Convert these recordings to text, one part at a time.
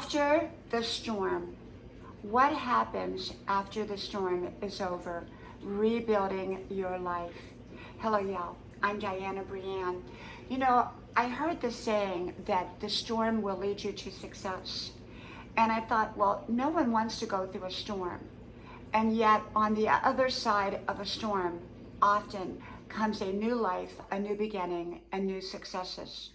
After the storm, what happens after the storm is over? Rebuilding your life. Hello, y'all. I'm Diana Brianne. You know, I heard the saying that the storm will lead you to success. And I thought, well, no one wants to go through a storm. And yet, on the other side of a storm, often comes a new life, a new beginning, and new successes.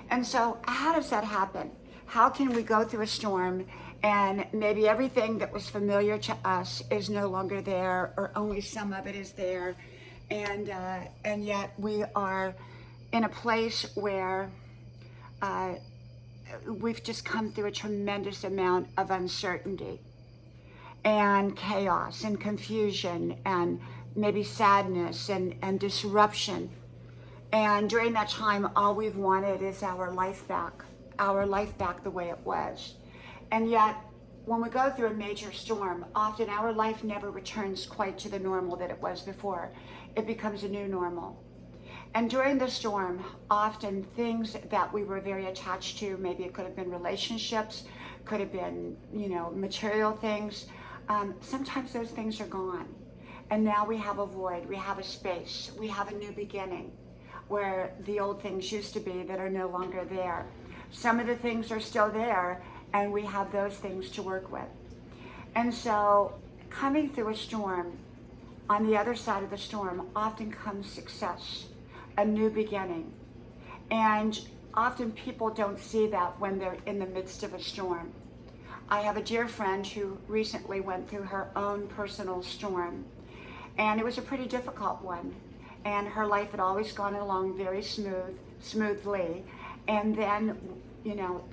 And so, how does that happen? How can we go through a storm and maybe everything that was familiar to us is no longer there, or only some of it is there, and yet we are in a place where we've just come through a tremendous amount of uncertainty and chaos and confusion and maybe sadness and disruption. And during that time, all we've wanted is our life back the way it was. And yet, when we go through a major storm, often our life never returns quite to the normal that it was before. It becomes a new normal. And during the storm, often things that we were very attached to, maybe it could have been relationships, could have been, material things. Sometimes those things are gone. And now we have a void, we have a space, we have a new beginning where the old things used to be that are no longer there. Some of the things are still there, and we have those things to work with. And so, coming through a storm, on the other side of the storm, often comes success, a new beginning. And often people don't see that when they're in the midst of a storm. I have a dear friend who recently went through her own personal storm, and it was a pretty difficult one. And her life had always gone along very smoothly. And then,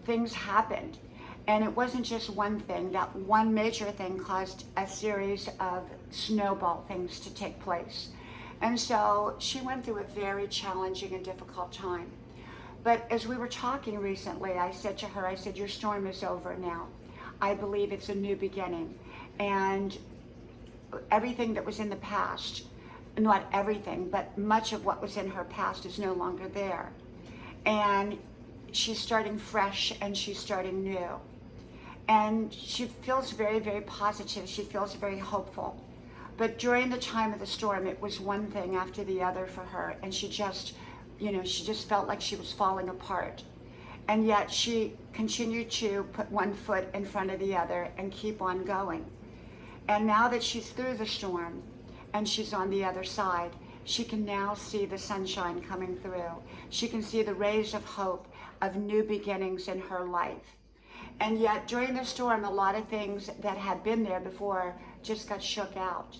things happened. And it wasn't just one thing. That one major thing caused a series of snowball things to take place. And so she went through a very challenging and difficult time. But as we were talking recently, I said to her, your storm is over now. I believe it's a new beginning. And everything that was in the past, not everything, but much of what was in her past is no longer there. And she's starting fresh and she's starting new. And she feels very, very positive. She feels very hopeful. But during the time of the storm, it was one thing after the other for her. And she just felt like she was falling apart. And yet she continued to put one foot in front of the other and keep on going. And now that she's through the storm and she's on the other side, she can now see the sunshine coming through. She can see the rays of hope of new beginnings in her life. And yet during the storm, a lot of things that had been there before just got shook out.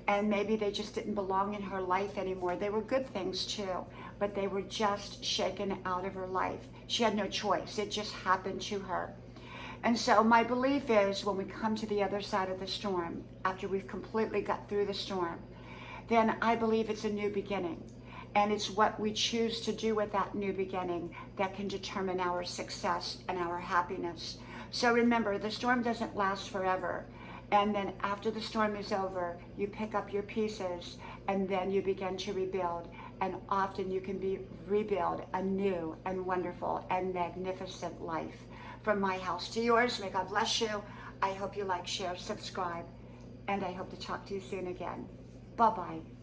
And maybe they just didn't belong in her life anymore. They were good things too, but they were just shaken out of her life. She had no choice. It just happened to her. And so my belief is when we come to the other side of the storm, after we've completely got through the storm, then I believe it's a new beginning. And it's what we choose to do with that new beginning that can determine our success and our happiness. So remember, the storm doesn't last forever. And then after the storm is over, you pick up your pieces and then you begin to rebuild. And often you can rebuild a new and wonderful and magnificent life. From my house to yours, may God bless you. I hope you like, share, subscribe, and I hope to talk to you soon again. Bye-bye.